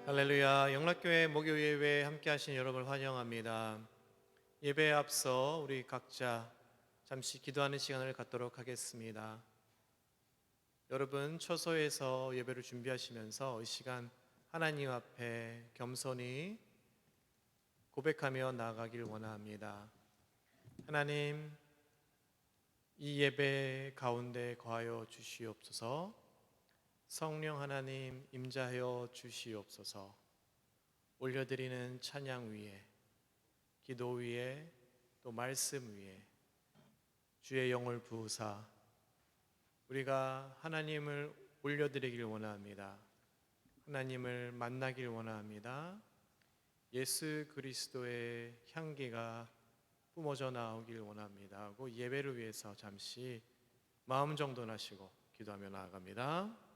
할렐루야. 영락교회 목요 예배에 함께 하신 여러분을 환영합니다. 예배에 앞서 우리 각자 잠시 기도하는 시간을 갖도록 하겠습니다. 여러분 처소에서 예배를 준비하시면서 이 시간 하나님 앞에 겸손히 고백하며 나아가길 원합니다. 하나님, 이 예배 가운데 거하여 주시옵소서. 성령 하나님 임재하여 주시옵소서. 올려드리는 찬양 위에, 기도 위에, 또 말씀 위에 주의 영을 부으사 우리가 하나님을 올려드리길 원합니다. 하나님을 만나길 원합니다. 예수 그리스도의 향기가 뿜어져 나오길 원합니다 하고 예배를 위해서 잠시 마음 정돈하시고 기도하며 나아갑니다.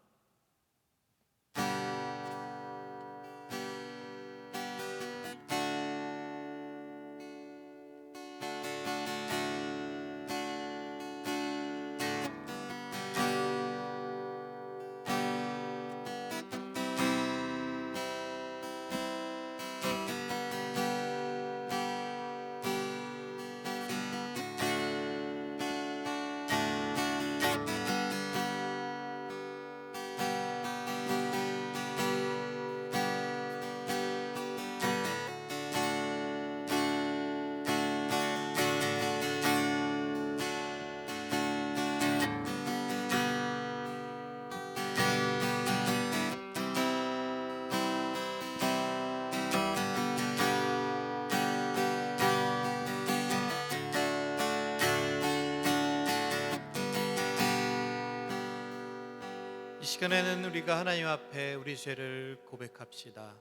이 시간에는 우리가 하나님 앞에 우리 죄를 고백합시다.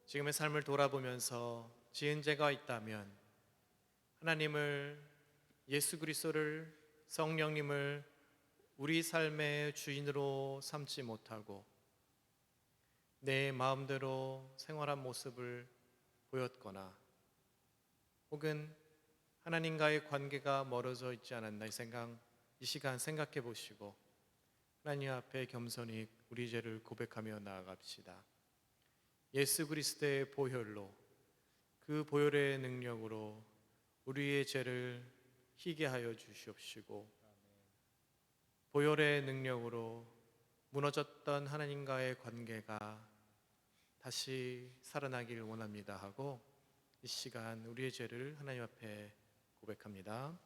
지금의 삶을 돌아보면서 지은 죄가 있다면 하나님을, 예수 그리스도를, 성령님을 우리 삶의 주인으로 삼지 못하고 내 마음대로 생활한 모습을 보였거나 혹은 하나님과의 관계가 멀어져 있지 않았나 이 시간 생각해 보시고 하나님 앞에 겸손히 우리 죄를 고백하며 나아갑시다. 예수 그리스도의 보혈로, 그 보혈의 능력으로 우리의 죄를 희게 하여 주시옵시고 보혈의 능력으로 무너졌던 하나님과의 관계가 다시 살아나길 원합니다 하고 이 시간 우리의 죄를 하나님 앞에 고백합니다.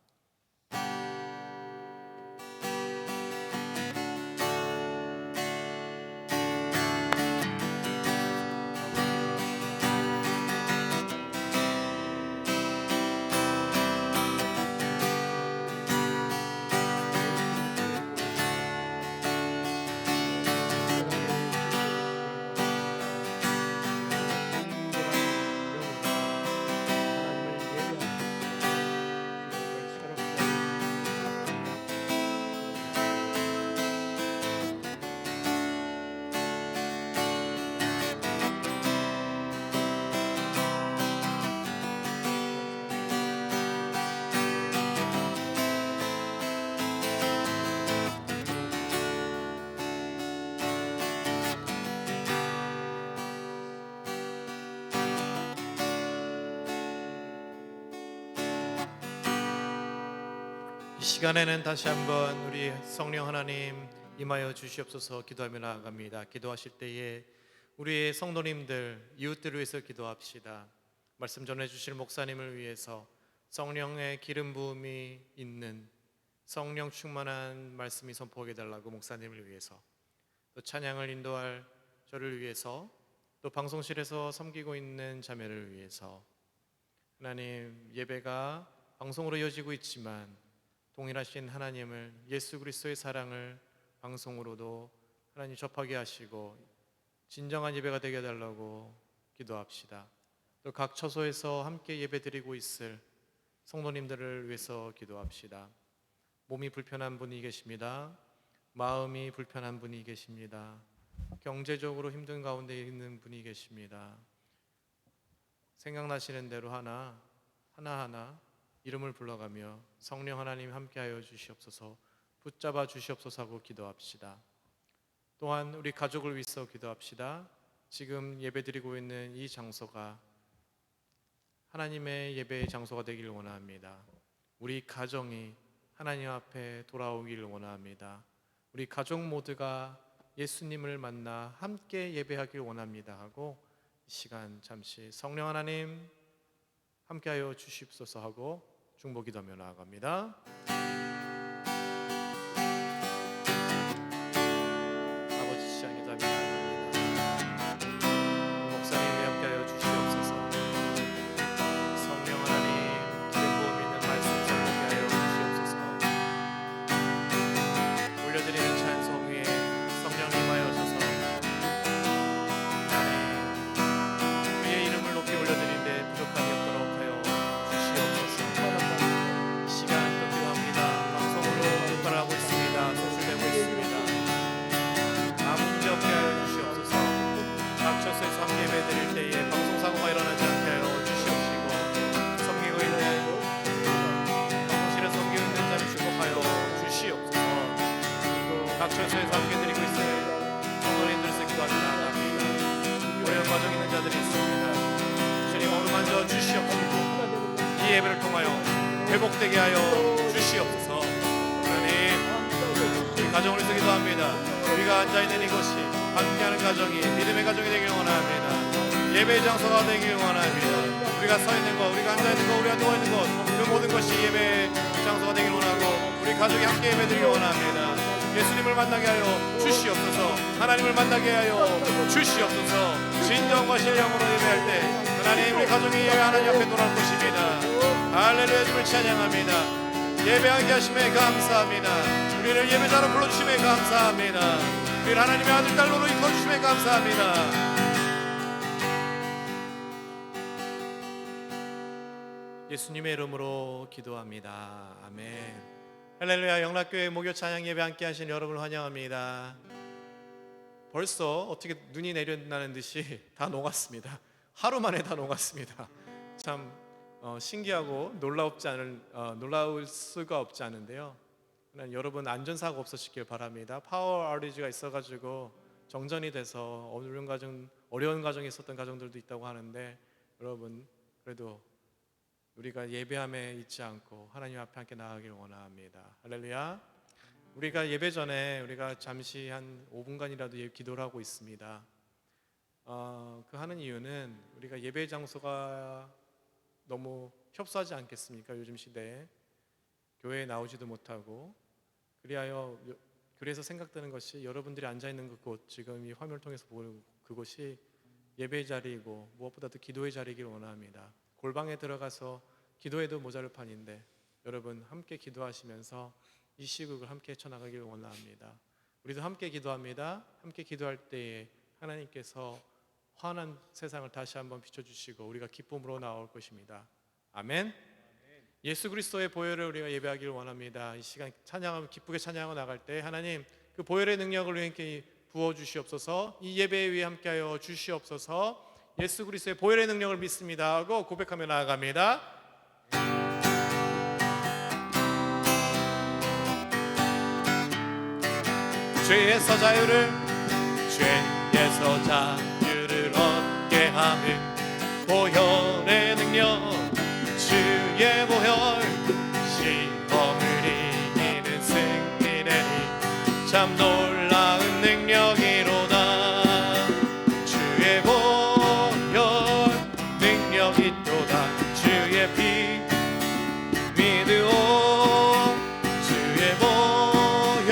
이 시간에는 다시 한번 우리 성령 하나님 임하여 주시옵소서 기도하며 나아갑니다. 기도하실 때에 우리의 성도님들, 이웃들을 위해서 기도합시다. 말씀 전해주실 목사님을 위해서 성령의 기름 부음이 있는 성령 충만한 말씀이 선포하게 달라고 목사님을 위해서, 또 찬양을 인도할 저를 위해서, 또 방송실에서 섬기고 있는 자매를 위해서, 하나님 예배가 방송으로 이어지고 있지만 동일하신 하나님을, 예수 그리스도의 사랑을 방송으로도 하나님 접하게 하시고 진정한 예배가 되게 해달라고 기도합시다. 또 각 처소에서 함께 예배드리고 있을 성도님들을 위해서 기도합시다. 몸이 불편한 분이 계십니다. 마음이 불편한 분이 계십니다. 경제적으로 힘든 가운데 있는 분이 계십니다. 생각나시는 대로 하나하나 이름을 불러가며 성령 하나님 함께하여 주시옵소서, 붙잡아 주시옵소서 하고 기도합시다. 또한 우리 가족을 위해서 기도합시다. 지금 예배드리고 있는 이 장소가 하나님의 예배의 장소가 되기를 원합니다. 우리 가정이 하나님 앞에 돌아오기를 원합니다. 우리 가족 모두가 예수님을 만나 함께 예배하길 원합니다 하고 이 시간 잠시 성령 하나님 함께하여 주시옵소서 하고 중보 기도하며 나아갑니다. 아버지 시간 기도하며 나아갑니다. 목사님이 함께하여 주시옵소서. 성령 하나님 기름 부음 있는 말씀 전하게 하여 주시옵소서. 올려드리는 찬송 위에 성령님 임하여 오셔서 하나님 주의 이름을 높이 올려드리는데 부족함이 없도록 하여 주시옵소서. 이 시간 또 기도합니다. 방송으로 육발하고 있습니다. 송출되고 있습니다. 아무 문제 없게 하여 주시옵소서. 각처에서 함께 예배드릴 때에 방송사고가 일어나지 않게 하여 주시옵시고 섬기고 있는 방송실에 섬기고 있는 자를 축복하여 주시옵소서. 각처에서 함께 드리고 있는 성도님들에서 기도하며 나아갑니다. 어려운 과정 있는 자들이 있습니다. 주님 어루만져 주시옵시고 이 예배를 통하여 회복되게 하여 주시옵소서. 하나님 우리 가정을 위해서 기도합니다. 우리가 앉아있는 이곳이 함께하는 가정이 믿음의 가정이 되길 원합니다. 예배의 장소가 되길 원합니다. 우리가 서 있는 것, 우리가 앉아 있는 것, 우리가 누워 있는 것, 그 모든 것이 예배의 장소가 되길 원하고 우리 가족이 함께 예배드리길 원합니다. 예수님을 만나게 하여 주시옵소서. 하나님을 만나게 하여 주시옵소서. 진정과 신령으로 예배할 때 하나님 우리 가족이 하나님 앞에 돌아올 것입니다. 할렐루야. 주를 찬양합니다. 예배하게 하심에 감사합니다. 우리를 예배자로 불러주심에 감사합니다. 우리를 하나님의 아들 딸로 이끌어주심에 감사합니다. 예수님의 이름으로 기도합니다. 아멘. 할렐루야. 영락교회 목요 찬양 예배 함께 하신 여러분을 환영합니다. 벌써 어떻게 눈이 내린다는 듯이 다 녹았습니다. 하루 만에 다 녹았습니다. 참 신기하고 놀라울 수가 없지 않은데요. 여러분 안전사고 없으시길 바랍니다. 파워 아우리지가 있어가지고 정전이 돼서 어려운 가정이 있었던 가정들도 있다고 하는데 여러분 그래도 우리가 예배함에 잊지 않고 하나님 앞에 함께 나아가길 원합니다. 할렐루야. 우리가 예배 전에 우리가 잠시 한 5분간이라도 기도를 하고 있습니다. 그 하는 이유는 우리가 예배 장소가 너무 협소하지 않겠습니까? 요즘 시대에 교회에 나오지도 못하고 그래서 생각드는 것이 여러분들이 앉아있는 그곳 지금 이 화면을 통해서 보는 그곳이 예배의 자리이고 무엇보다도 기도의 자리이길 원합니다. 골방에 들어가서 기도해도 모자랄 판인데 여러분 함께 기도하시면서 이 시국을 함께 헤쳐나가길 원합니다. 우리도 함께 기도합니다. 함께 기도할 때에 하나님께서 환한 세상을 다시 한번 비춰주시고 우리가 기쁨으로 나올 것입니다. 아멘. 예수 그리스도의 보혈을 우리가 예배하기를 원합니다. 이 시간 찬양하며 기쁘게 찬양하고 나갈 때 하나님 그 보혈의 능력을 우리에게 부어 주시옵소서. 이 예배 위에 함께하여 주시옵소서. 예수 그리스도의 보혈의 능력을 믿습니다 하고 고백하며 나아갑니다. 죄에서 자유를 얻게 하는 보혈의 능력 주의 보혈 시험을 이기는 승리는 참 놀라운 능력이로다. 주의 보혈 능력이 또다. 주의 피 믿으오. 주의 보혈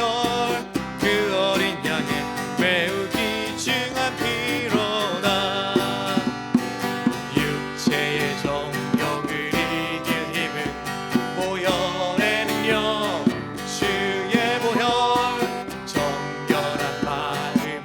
그 어린 양의 매우 귀중한 피로다. 육체의 정욕을 이길 힘은 보혈의 능력. 주의 보혈 정결한 마음을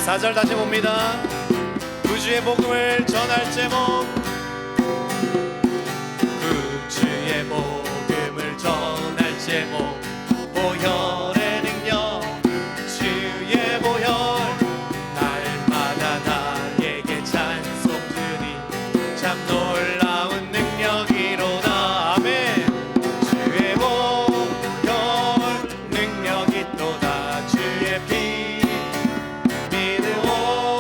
4절 다시 봅니다. 구주의 복음을 전할 제목, 구주의 복음을 전할 제목, 보혈의 능력, 주의 보혈, 날마다 나에게 찬송 주니 참 놀라운 능력이로다. 아멘. 주의 보혈 능력이 또다. 주의 피 믿으오.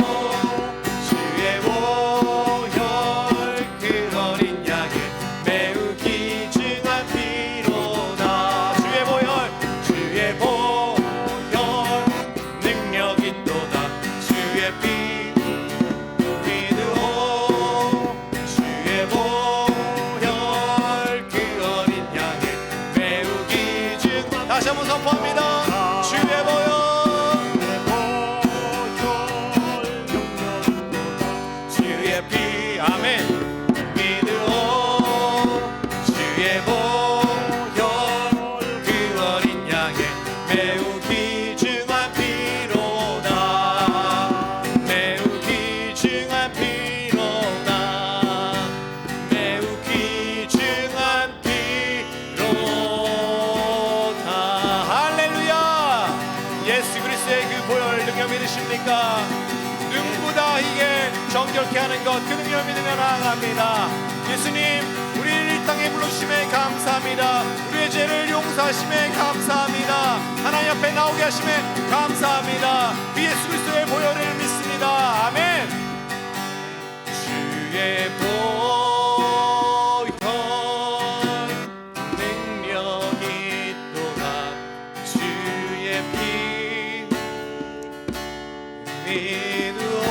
주의 보혈 그 어린 양의 매우 귀중한 피로다. 주의 보혈 능력이 또다. 주의 피 믿으오. 주의 보혈 그 어린 양의 매우 귀중한. 다시 한번 선포합니다. 주의 보혈 주의 피 아멘 믿으오. 주의 보혈 그 어린 양의 매우 귀중한 피로다. 매우 귀중한 피로다. 매우 귀중한 피로다. 할렐루야. 예수 그리스도의 그 보혈 능력 믿으십니까? 눈보다 이게 정결케 하는 것, 그 능력을 믿으며 나아갑니다. 예수님, 우리를 이 땅에 부르심에 감사합니다. 우리의 죄를 용서하심에 감사합니다. 하나님 앞에 나오게 하심에 감사합니다. 그 예수 그리스도의 보혈을 믿습니다. 아멘. 주의 보혈 능력이 또다. 주의 피 믿으오.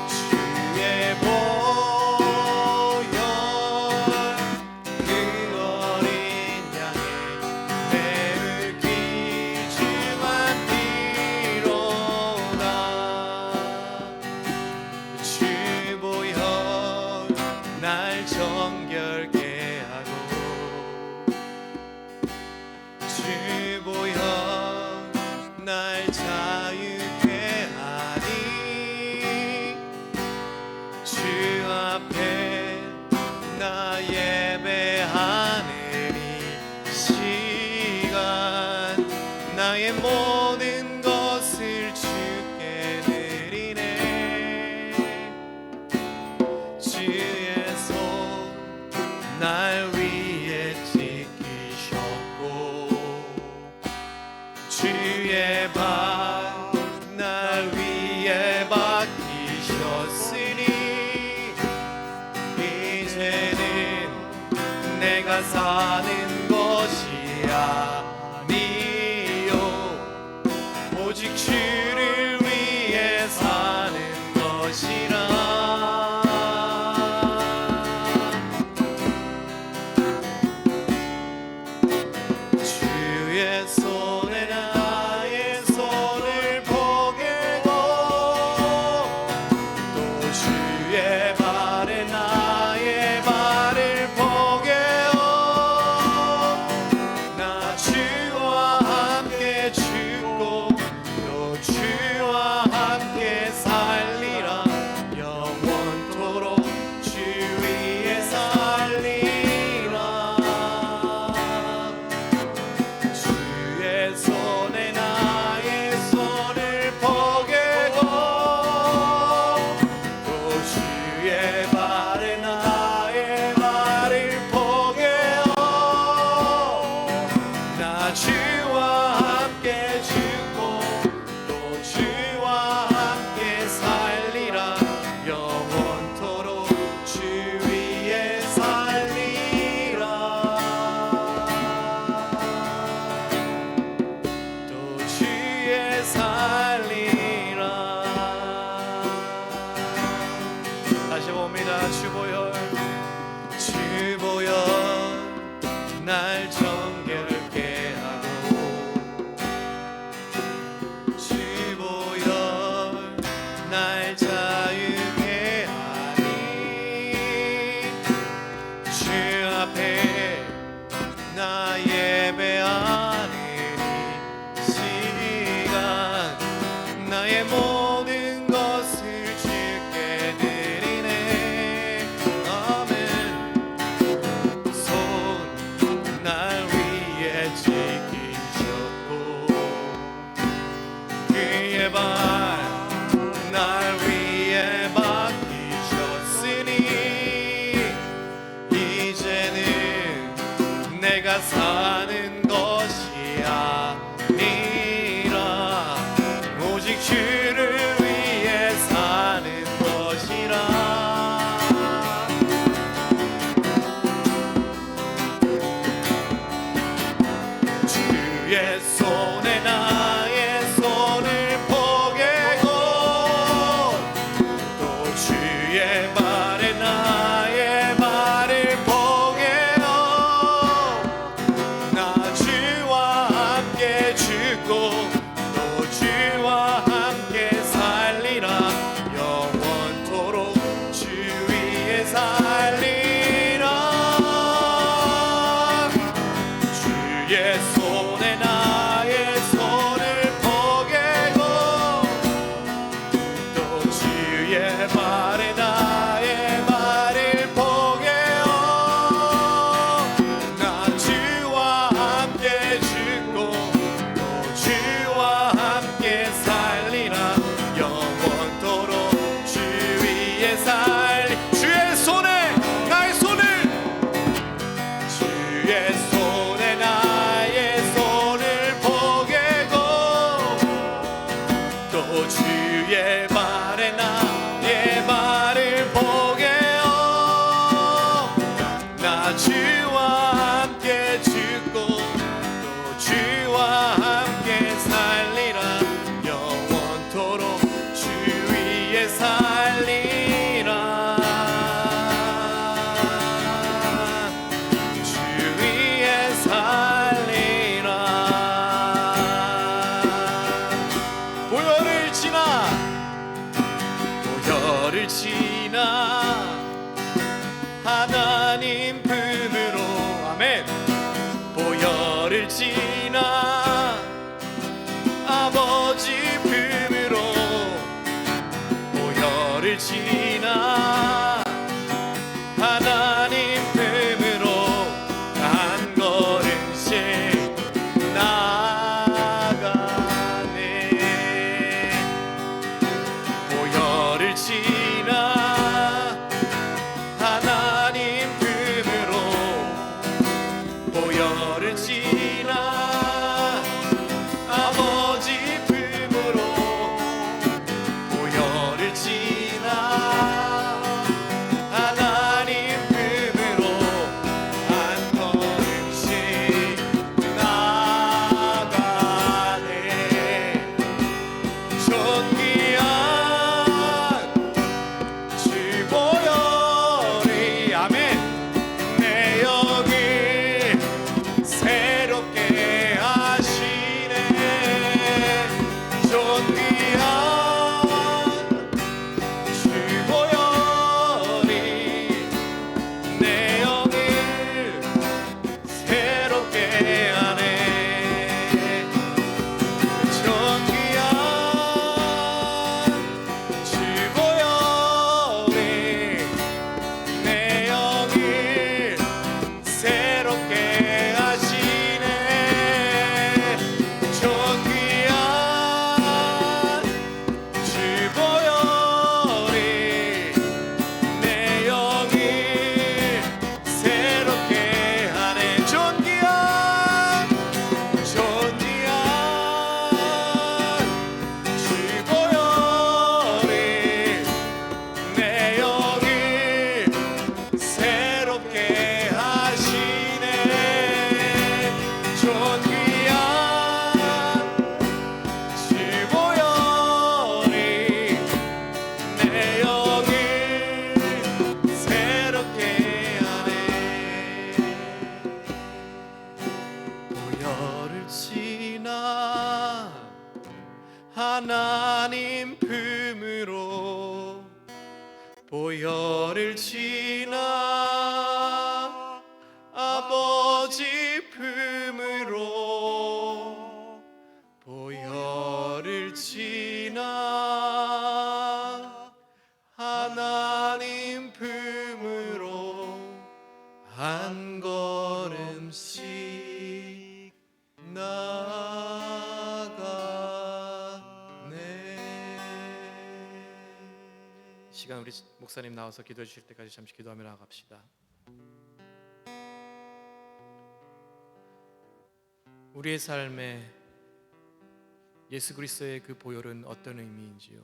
주의 보혈 그 어린 양의 매우 귀중한 피로다. 주 보혈 날 정결케 하고, 주 보혈 날 자유케 하니, 주 앞에 나 예배하는 이 시간 나의 모든 것을 주께 드리네. 주의 손 날 위에 지키셨고, 주의 발 날 위에 박히셨으니, 이제는 내가 사는 것이 아니요 오직 주를 위해 사는 것이라. 주의 손에 나의 손을 포개고, 또 주의 발에 나의 발을 포개어. 나 주와 함께 죽고 또 주와 함께 살리라. 영원토록 주 위에 살리라. 주의 손에 나의 손을 포개고, 또 주의 발에 나의 발을 포개어. 나 주와 함께 죽고 또 주와 함께 살리라. 영원토록 주 위에 살리라. 또 주의 살리라. 다시 봅니다. 주보혈 주보혈 날 정결케 하고, 주보혈 날 자유케 하니, 주 앞에 나 예배하는 이 시간 아버지 품으로 보혈을 지나 하나님 품으로 한 걸음씩 나아가네. 보혈을 지나 하나님 품으로 보혈을 지나 아버지 품으로 보혈을 지나 하나님 품으로 한 걸음씩 나아가네. 존귀한 주 보혈이 아멘 내 영을 새롭게 하시네. 존귀한 주 보혈이 내 영을 새롭게 하네. 존귀한 주 보혈이 내 영을 새롭게 하시네. 존귀한 주 보혈이 내 영을 새롭게 하네. 존귀한 주 보혈이 내 영을 새롭게 하시네. 존귀한 주 보혈이 내 영을 새롭게 하네. 보혈을 지나 하나님 품으로 보혈을 지나 아버지 품으로 보혈을 지나 하나님 품으로 한 걸음씩 나아가네. 시간 우리 목사님 나와서 기도해 주실 때까지 잠시 기도하며 나아갑시다. 우리의 삶에 예수 그리스도의 그 보혈은 어떤 의미인지요?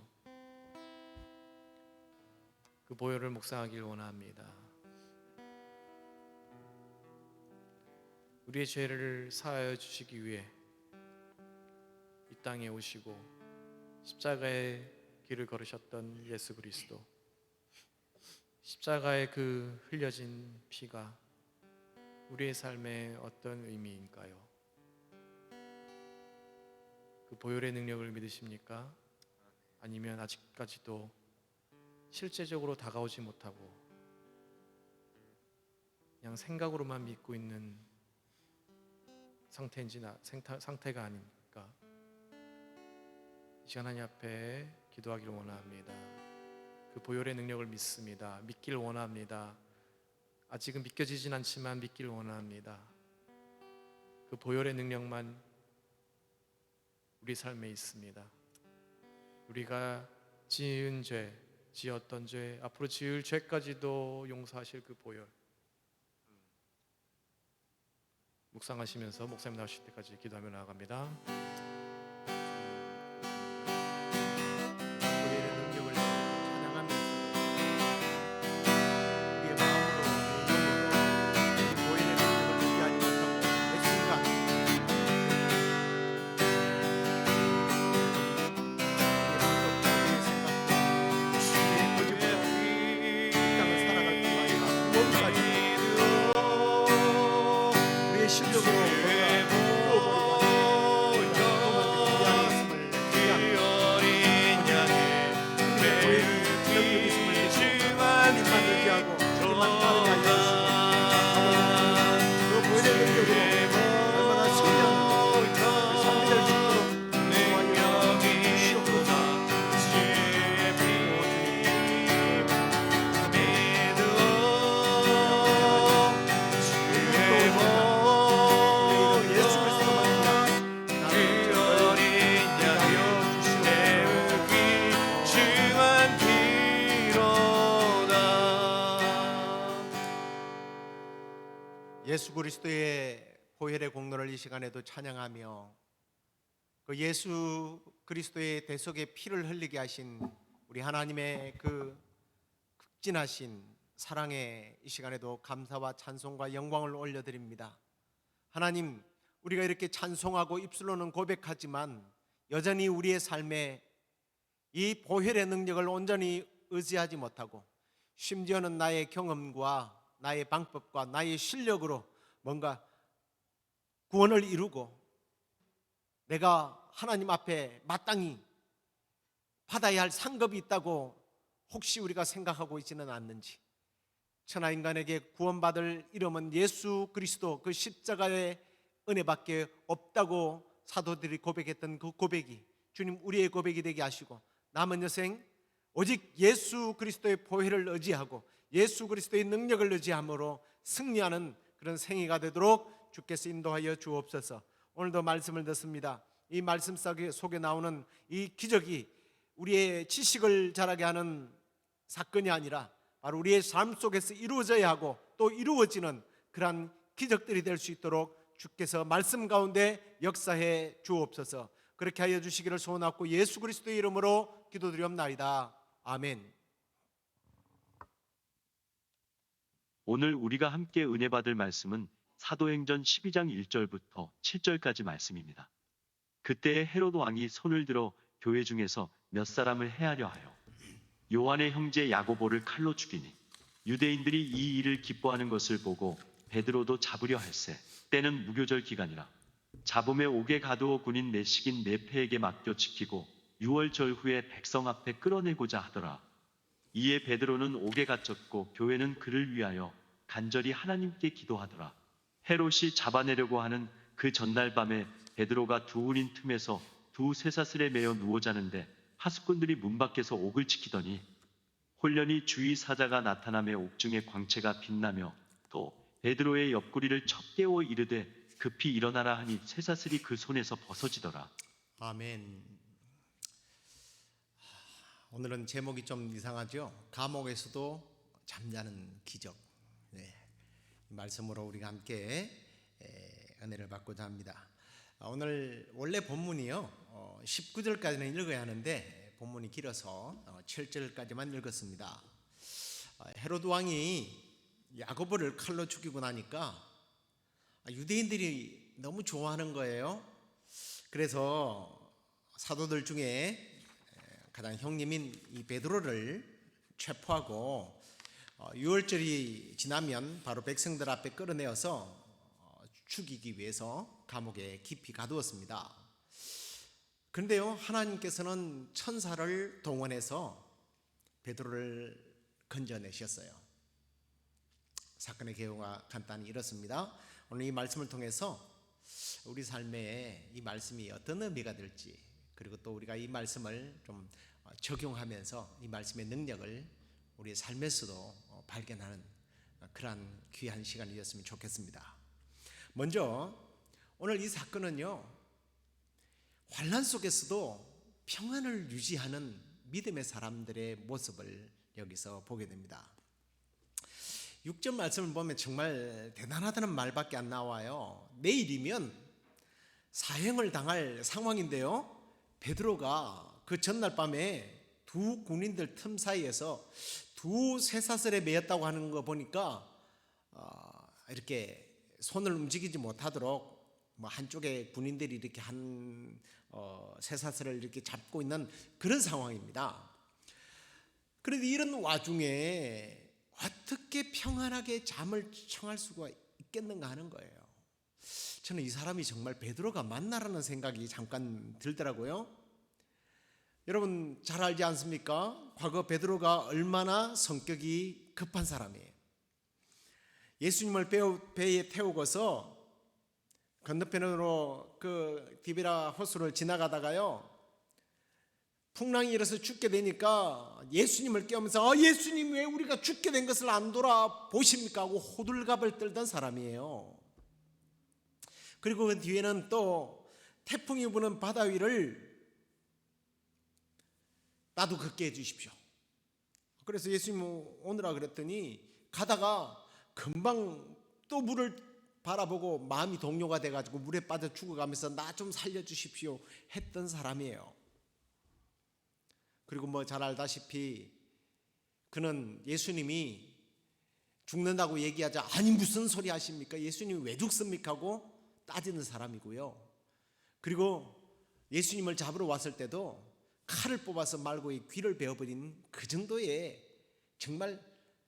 그 보혈을 묵상하길 원합니다. 우리의 죄를 사하여 주시기 위해 이 땅에 오시고 십자가의 길을 걸으셨던 예수 그리스도, 십자가의 그 흘려진 피가 우리의 삶에 어떤 의미인가요? 그 보혈의 능력을 믿으십니까? 아니면 아직까지도 실제적으로 다가오지 못하고 그냥 생각으로만 믿고 있는 상태가 아닙니까? 이 시간 하나님 앞에 기도하기를 원합니다. 그 보혈의 능력을 믿습니다. 믿기를 원합니다. 아직은 믿겨지진 않지만 믿기를 원합니다. 그 보혈의 능력만 우리 삶에 있습니다. 우리가 지은 죄, 지었던 죄, 앞으로 지을 죄까지도 용서하실 그 보혈, 묵상하시면서 목사님 나오실 때까지 기도하며 나아갑니다. 보혈의 능력을 찬양하면서 우리의 마음으로, 우리의 영으로 보혈의 능력을 느끼하지 못하고 매 순간 실력으로 그리스도의 보혈의 공로를 이 시간에도 찬양하며 그 예수 그리스도의 대속의 피를 흘리게 하신 우리 하나님의 그 극진하신 사랑에 이 시간에도 감사와 찬송과 영광을 올려드립니다. 하나님, 우리가 이렇게 찬송하고 입술로는 고백하지만 여전히 우리의 삶에 이 보혈의 능력을 온전히 의지하지 못하고 심지어는 나의 경험과 나의 방법과 나의 실력으로 뭔가 구원을 이루고 내가 하나님 앞에 마땅히 받아야 할 상급이 있다고 혹시 우리가 생각하고 있지는 않는지, 천하인간에게 구원받을 이름은 예수 그리스도 그 십자가의 은혜밖에 없다고 사도들이 고백했던 그 고백이 주님 우리의 고백이 되게 하시고 남은 여생 오직 예수 그리스도의 보혈을 의지하고 예수 그리스도의 능력을 의지함으로 승리하는 그런 생애가 되도록 주께서 인도하여 주옵소서. 오늘도 말씀을 듣습니다. 이 말씀 속에 나오는 이 기적이 우리의 지식을 자라게 하는 사건이 아니라 바로 우리의 삶 속에서 이루어져야 하고 또 이루어지는 그러한 기적들이 될 수 있도록 주께서 말씀 가운데 역사해 주옵소서. 그렇게 하여 주시기를 소원하고 예수 그리스도의 이름으로 기도드리옵나이다. 아멘. 오늘 우리가 함께 은혜 받을 말씀은 사도행전 12장 1절부터 7절까지 말씀입니다. 그때에 헤롯 왕이 손을 들어 교회 중에서 몇 사람을 해하려 하여 요한의 형제 야고보를 칼로 죽이니 유대인들이 이 일을 기뻐하는 것을 보고 베드로도 잡으려 할세. 때는 무교절 기간이라 잡음에 옥에 가두어 군인 내식인 네페에게 맡겨 지키고 6월절 후에 백성 앞에 끌어내고자 하더라. 이에 베드로는 옥에 갇혔고 교회는 그를 위하여 간절히 하나님께 기도하더라. 헤롯이 잡아내려고 하는 그 전날 밤에 베드로가 두 운인 틈에서 두 쇠사슬에 매어 누워 자는데 하숫꾼들이 문 밖에서 옥을 지키더니 홀련히 주의 사자가 나타나며 옥중의 광채가 빛나며 또 베드로의 옆구리를 척 깨워 이르되 급히 일어나라 하니 쇠사슬이 그 손에서 벗어지더라. 아멘. 오늘은 제목이 좀 이상하죠? 감옥에서도 잠자는 기적. 네. 이 말씀으로 우리가 함께 은혜를 받고자 합니다. 오늘 원래 본문이요 19절까지는 읽어야 하는데 본문이 길어서 7절까지만 읽었습니다. 헤롯 왕이 야고보를 칼로 죽이고 나니까 유대인들이 너무 좋아하는 거예요. 그래서 사도들 중에 가장 형님인 이 베드로를 체포하고 6월절이 지나면 바로 백성들 앞에 끌어내어서 죽이기 위해서 감옥에 깊이 가두었습니다. 그런데요, 하나님께서는 천사를 동원해서 베드로를 건져내셨어요. 사건의 개요가 간단히 이렇습니다. 오늘 이 말씀을 통해서 우리 삶에 이 말씀이 어떤 의미가 될지, 그리고 또 우리가 이 말씀을 좀 적용하면서 이 말씀의 능력을 우리의 삶에서도 발견하는 그러한 귀한 시간이 되었으면 좋겠습니다. 먼저 오늘 이 사건은요, 환난 속에서도 평안을 유지하는 믿음의 사람들의 모습을 여기서 보게 됩니다. 6절 말씀을 보면 정말 대단하다는 말밖에 안 나와요. 내일이면 사형을 당할 상황인데요, 베드로가 그 전날 밤에 두 군인들 틈 사이에서 두 쇠사슬에 매였다고 하는 거 보니까 이렇게 손을 움직이지 못하도록 한쪽에 군인들이 이렇게 한 쇠사슬을 이렇게 잡고 있는 그런 상황입니다. 그런데 이런 와중에 어떻게 평안하게 잠을 청할 수가 있겠는가 하는 거예요. 저는 이 사람이 정말 베드로가 맞나라는 생각이 잠깐 들더라고요. 여러분 잘 알지 않습니까? 과거 베드로가 얼마나 성격이 급한 사람이에요. 예수님을 배에 태우고서 건너편으로 그 디베라 호수를 지나가다가요, 풍랑이 일어서 죽게 되니까 예수님을 깨우면서 예수님 왜 우리가 죽게 된 것을 안 돌아보십니까? 하고 호들갑을 떨던 사람이에요. 그리고 그 뒤에는 또 태풍이 부는 바다 위를 나도 걷게 해주십시오. 그래서 예수님 오느라 그랬더니 가다가 금방 또 물을 바라보고 마음이 동요가 돼가지고 물에 빠져 죽어가면서 나 좀 살려주십시오 했던 사람이에요. 그리고 뭐 잘 알다시피 그는 예수님이 죽는다고 얘기하자 아니 무슨 소리 하십니까? 예수님이 왜 죽습니까? 하고 따지는 사람이고요. 그리고 예수님을 잡으러 왔을 때도 칼을 뽑아서 말고의 귀를 베어버린 그 정도의 정말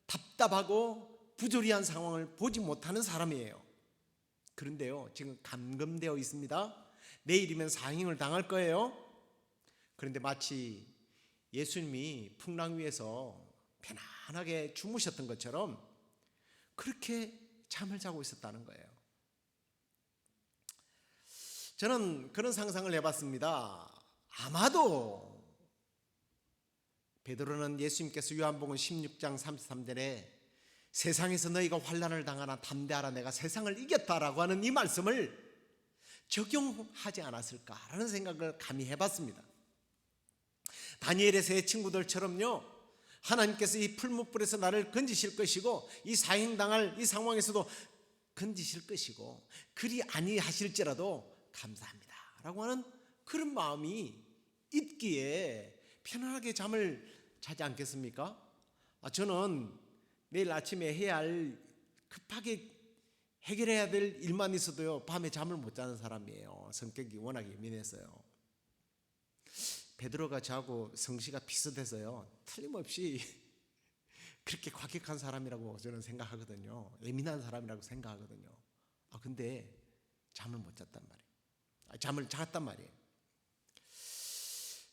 답답하고 부조리한 상황을 보지 못하는 사람이에요. 그런데요, 지금 감금되어 있습니다. 내일이면 사형을 당할 거예요. 그런데 마치 예수님이 풍랑 위에서 편안하게 주무셨던 것처럼 그렇게 잠을 자고 있었다는 거예요. 저는 그런 상상을 해봤습니다. 아마도 베드로는 예수님께서 요한복음 16장 33절에 세상에서 너희가 환난을 당하나 담대하라 내가 세상을 이겼다라고 하는 이 말씀을 적용하지 않았을까라는 생각을 감히 해봤습니다. 다니엘의 세 친구들처럼요, 하나님께서 이 풀무불에서 나를 건지실 것이고 이 사형당할 이 상황에서도 건지실 것이고 그리 아니하실지라도 감사합니다 라고 하는 그런 마음이 있기에 편안하게 잠을 자지 않겠습니까? 저는 내일 아침에 해야 할 급하게 해결해야 될 일만 있어도요 밤에 잠을 못 자는 사람이에요. 성격이 워낙 예민해서요. 베드로가 저하고 성씨가 비슷해서요 틀림없이 그렇게 과격한 사람이라고 저는 생각하거든요. 예민한 사람이라고 생각하거든요. 근데 잠을 못 잤단 말이에요. 잠을 잤단 말이에요.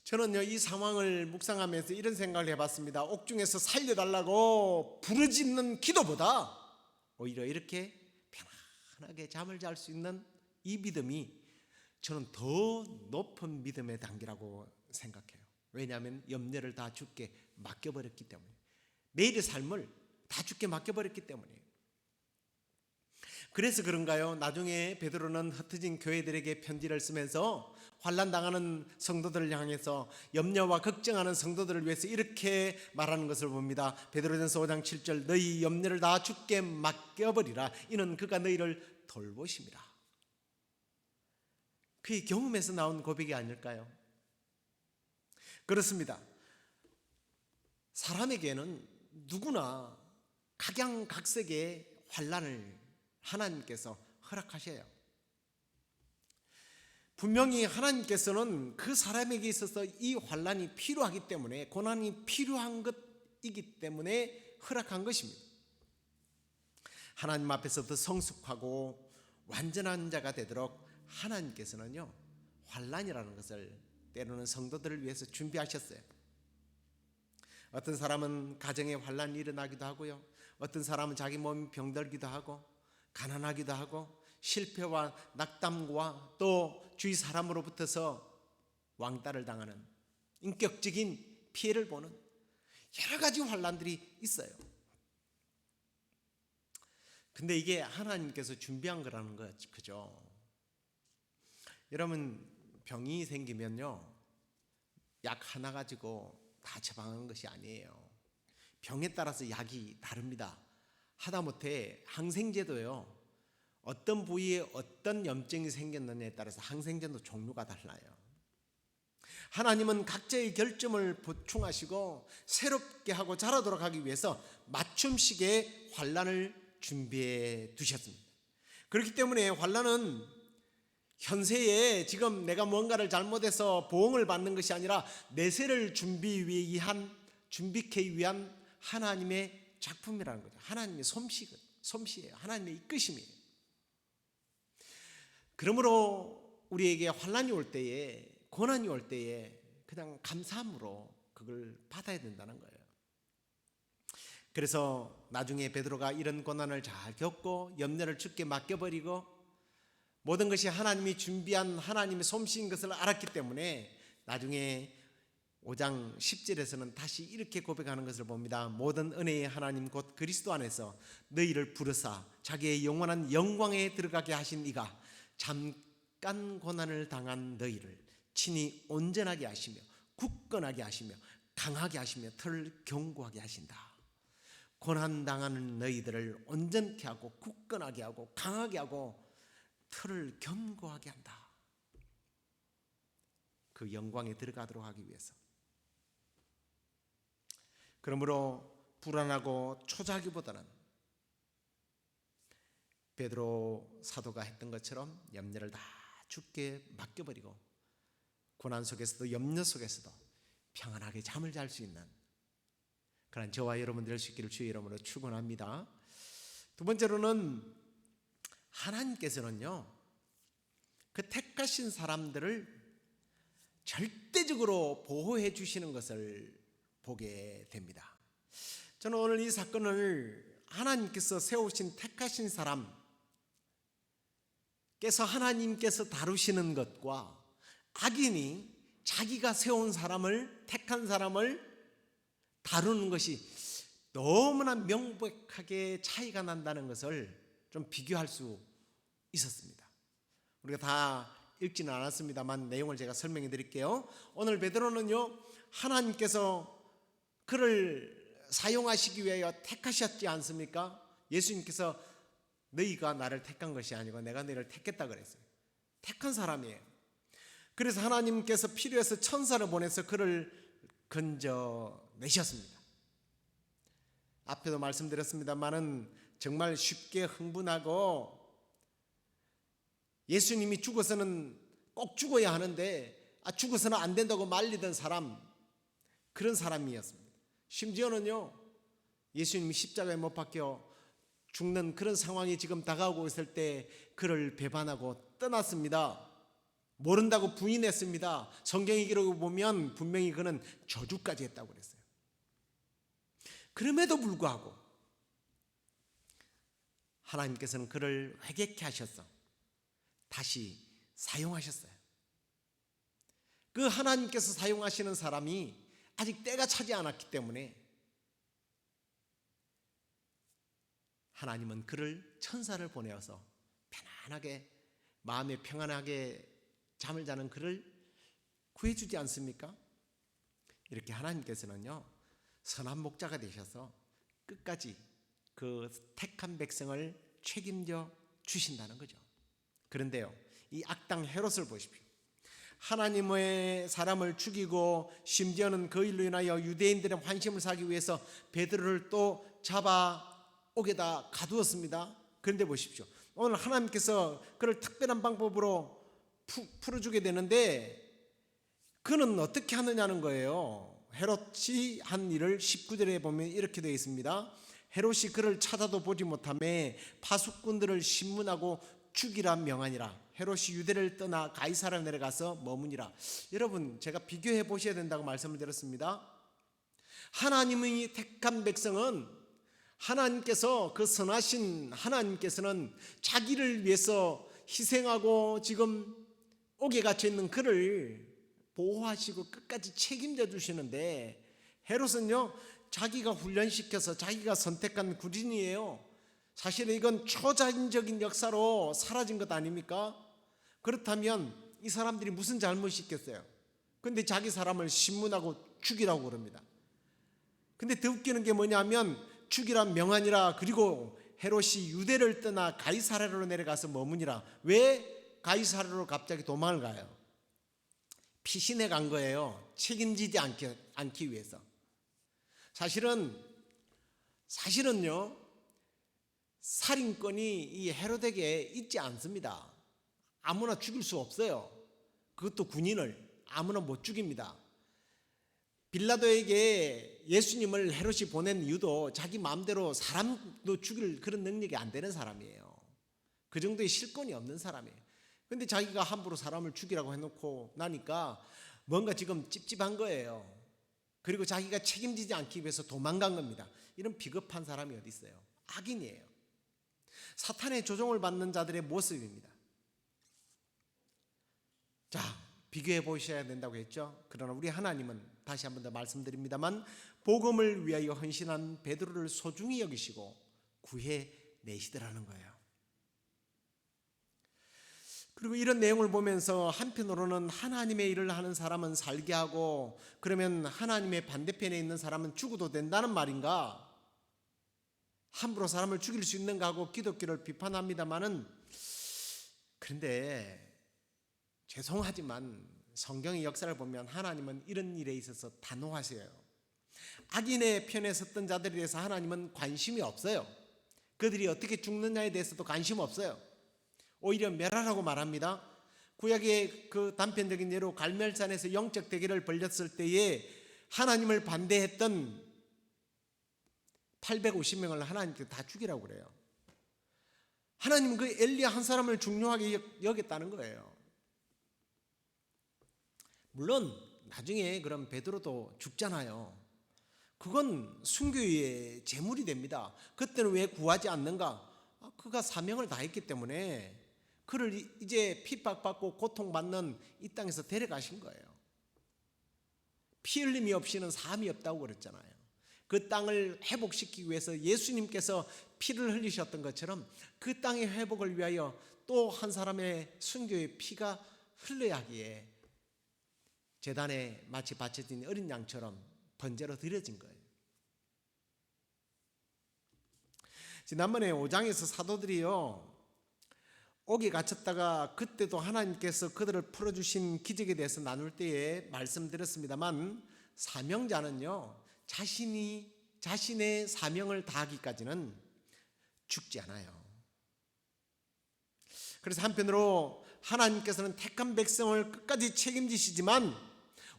저는요 이 상황을 묵상하면서 이런 생각을 해봤습니다. 옥중에서 살려달라고 부르짖는 기도보다 오히려 이렇게 편안하게 잠을 잘 수 있는 이 믿음이 저는 더 높은 믿음의 단계라고 생각해요. 왜냐하면 염려를 다 주께 맡겨버렸기 때문에, 내일의 삶을 다 주께 맡겨버렸기 때문이에요. 그래서 그런가요? 나중에 베드로는 흩어진 교회들에게 편지를 쓰면서 환난 당하는 성도들을 향해서 염려와 걱정하는 성도들을 위해서 이렇게 말하는 것을 봅니다. 베드로전서 5장 7절 너희 염려를 다 주께 맡겨버리라 이는 그가 너희를 돌보심이라. 그의 경험에서 나온 고백이 아닐까요? 그렇습니다. 사람에게는 누구나 각양각색의 환난을 하나님께서 허락하셔요. 분명히 하나님께서는 그 사람에게 있어서 이 환난이 필요하기 때문에, 고난이 필요한 것이기 때문에 허락한 것입니다. 하나님 앞에서 더 성숙하고 완전한 자가 되도록 하나님께서는요 환난이라는 것을 때로는 성도들을 위해서 준비하셨어요. 어떤 사람은 가정에 환난이 일어나기도 하고요, 어떤 사람은 자기 몸이 병들기도 하고 가난하기도 하고 실패와 낙담과 또 주위 사람으로부터서 왕따를 당하는 인격적인 피해를 보는 여러 가지 환난들이 있어요. 근데 이게 하나님께서 준비한 거라는 거죠. 그죠? 여러분 병이 생기면요 약 하나 가지고 다 처방하는 것이 아니에요. 병에 따라서 약이 다릅니다. 하다못해 항생제도요 어떤 부위에 어떤 염증이 생겼느냐에 따라서 항생제도 종류가 달라요. 하나님은 각자의 결점을 보충하시고 새롭게 하고 자라도록 하기 위해서 맞춤식의 환난을 준비해 두셨습니다. 그렇기 때문에 환난은 현세에 지금 내가 뭔가를 잘못해서 보응을 받는 것이 아니라 내세를 준비하기 위한 하나님의 작품이라는 거죠. 하나님의 솜씨예요. 하나님의 이끄심이에요. 그러므로 우리에게 환난이 올 때에, 고난이 올 때에 그냥 감사함으로 그걸 받아야 된다는 거예요. 그래서 나중에 베드로가 이런 고난을 잘 겪고 염려를 주께 맡겨버리고 모든 것이 하나님이 준비한 하나님의 솜씨인 것을 알았기 때문에 나중에 5장 10절에서는 다시 이렇게 고백하는 것을 봅니다. 모든 은혜의 하나님 곧 그리스도 안에서 너희를 부르사 자기의 영원한 영광에 들어가게 하신 이가 잠깐 고난을 당한 너희를 친히 온전하게 하시며 굳건하게 하시며 강하게 하시며 털 견고하게 하신다. 고난당하는 너희들을 온전케 하고 굳건하게 하고 강하게 하고 틀을 견고하게 한다. 그 영광에 들어가도록 하기 위해서. 그러므로 불안하고 초조하기보다는 베드로 사도가 했던 것처럼 염려를 다 주께 맡겨버리고 고난 속에서도 염려 속에서도 평안하게 잠을 잘 수 있는 그런 저와 여러분 될 수 있기를 주의 이름으로 축원합니다. 두 번째로는 하나님께서는요, 그 택하신 사람들을 절대적으로 보호해 주시는 것을 보게 됩니다. 저는 오늘 이 사건을 하나님께서 세우신 택하신 사람께서 하나님께서 다루시는 것과 악인이 자기가 세운 사람을, 택한 사람을 다루는 것이 너무나 명백하게 차이가 난다는 것을 좀 비교할 수 있었습니다. 우리가 다 읽지는 않았습니다만 내용을 제가 설명해 드릴게요. 오늘 베드로는요, 하나님께서 그를 사용하시기 위하여 택하셨지 않습니까? 예수님께서 너희가 나를 택한 것이 아니고 내가 너희를 택했다 그랬어요. 택한 사람이에요. 그래서 하나님께서 필요해서 천사를 보내서 그를 건져내셨습니다. 앞에도 말씀드렸습니다만은 정말 쉽게 흥분하고 예수님이 죽어서는 꼭 죽어야 하는데 죽어서는 안 된다고 말리던 사람, 그런 사람이었습니다. 심지어는요, 예수님이 십자가에 못 박혀 죽는 그런 상황이 지금 다가오고 있을 때 그를 배반하고 떠났습니다. 모른다고 부인했습니다. 성경의 기록을 보면 분명히 그는 저주까지 했다고 그랬어요. 그럼에도 불구하고 하나님께서는 그를 회개케 하셔서 다시 사용하셨어요. 그 하나님께서 사용하시는 사람이 아직 때가 차지 않았기 때문에 하나님은 그를 천사를 보내어서 편안하게, 마음에 평안하게 잠을 자는 그를 구해주지 않습니까? 이렇게 하나님께서는요, 선한 목자가 되셔서 끝까지 그 택한 백성을 책임져 주신다는 거죠. 그런데요, 이 악당 헤롯을 보십시오. 하나님의 사람을 죽이고 심지어는 그 일로 인하여 유대인들의 환심을 사기 위해서 베드로를 또 잡아 옥에다 가두었습니다. 그런데 보십시오, 오늘 하나님께서 그를 특별한 방법으로 풀어주게 되는데 그는 어떻게 하느냐는 거예요. 헤롯이 한 일을 19절에 보면 이렇게 되어 있습니다. 헤롯이 그를 찾아도 보지 못하매 파수꾼들을 신문하고 죽이라 명하니라. 헤롯이 유대를 떠나 가이사랴 내려가서 머무니라. 여러분, 제가 비교해 보셔야 된다고 말씀을 드렸습니다. 하나님의 택한 백성은 하나님께서, 그 선하신 하나님께서는 자기를 위해서 희생하고 지금 옥에 갇혀 있는 그를 보호하시고 끝까지 책임져 주시는데, 헤롯은요, 자기가 훈련시켜서 자기가 선택한 군인이에요. 사실은 이건 초자연적인 역사로 사라진 것 아닙니까? 그렇다면 이 사람들이 무슨 잘못이 있겠어요? 근데 자기 사람을 신문하고 죽이라고 그럽니다. 근데 더 웃기는 게 뭐냐면 죽이라 명하니라. 그리고 헤롯이 유대를 떠나 가이사랴로 내려가서 머무니라. 왜 가이사랴로 갑자기 도망을 가요? 피신해 간 거예요. 책임지지 않기 위해서. 사실은요, 살인권이 이 헤롯에게 있지 않습니다. 아무나 죽일 수 없어요. 그것도 군인을 아무나 못 죽입니다. 빌라도에게 예수님을 헤롯이 보낸 이유도 자기 마음대로 사람도 죽일 그런 능력이 안 되는 사람이에요. 그 정도의 실권이 없는 사람이에요. 그런데 자기가 함부로 사람을 죽이라고 해놓고 나니까 뭔가 지금 찝찝한 거예요. 그리고 자기가 책임지지 않기 위해서 도망간 겁니다. 이런 비겁한 사람이 어디 있어요? 악인이에요. 사탄의 조종을 받는 자들의 모습입니다. 자, 비교해 보셔야 된다고 했죠. 그러나 우리 하나님은 다시 한 번 더 말씀드립니다만 복음을 위하여 헌신한 베드로를 소중히 여기시고 구해 내시더라는 거예요. 그리고 이런 내용을 보면서 한편으로는 하나님의 일을 하는 사람은 살게 하고 그러면 하나님의 반대편에 있는 사람은 죽어도 된다는 말인가? 함부로 사람을 죽일 수 있는가 하고 기독교를 비판합니다마는, 그런데 죄송하지만 성경의 역사를 보면 하나님은 이런 일에 있어서 단호하세요. 악인의 편에 섰던 자들에 대해서 하나님은 관심이 없어요. 그들이 어떻게 죽느냐에 대해서도 관심 없어요. 오히려 멸하라고 말합니다. 구약의 그 단편적인 예로 갈멜산에서 영적 대결을 벌였을 때에 하나님을 반대했던 850명을 하나님께 다 죽이라고 그래요. 하나님은 그 엘리야 한 사람을 중요하게 여겼다는 거예요. 물론 나중에 그럼 베드로도 죽잖아요. 그건 순교의 제물이 됩니다. 그때는 왜 구하지 않는가? 그가 사명을 다했기 때문에 그를 이제 핍박받고 고통받는 이 땅에서 데려가신 거예요. 피 흘림이 없이는 사함이 없다고 그랬잖아요. 그 땅을 회복시키기 위해서 예수님께서 피를 흘리셨던 것처럼 그 땅의 회복을 위하여 또 한 사람의 순교의 피가 흘러야 하기에 제단에 마치 바쳐진 어린 양처럼 번제로 드려진 거예요. 지난번에 5장에서 사도들이요, 옥에 갇혔다가 그때도 하나님께서 그들을 풀어주신 기적에 대해서 나눌 때에 말씀드렸습니다만, 사명자는요 자신의 사명을 다하기까지는 죽지 않아요. 그래서 한편으로 하나님께서는 택한 백성을 끝까지 책임지시지만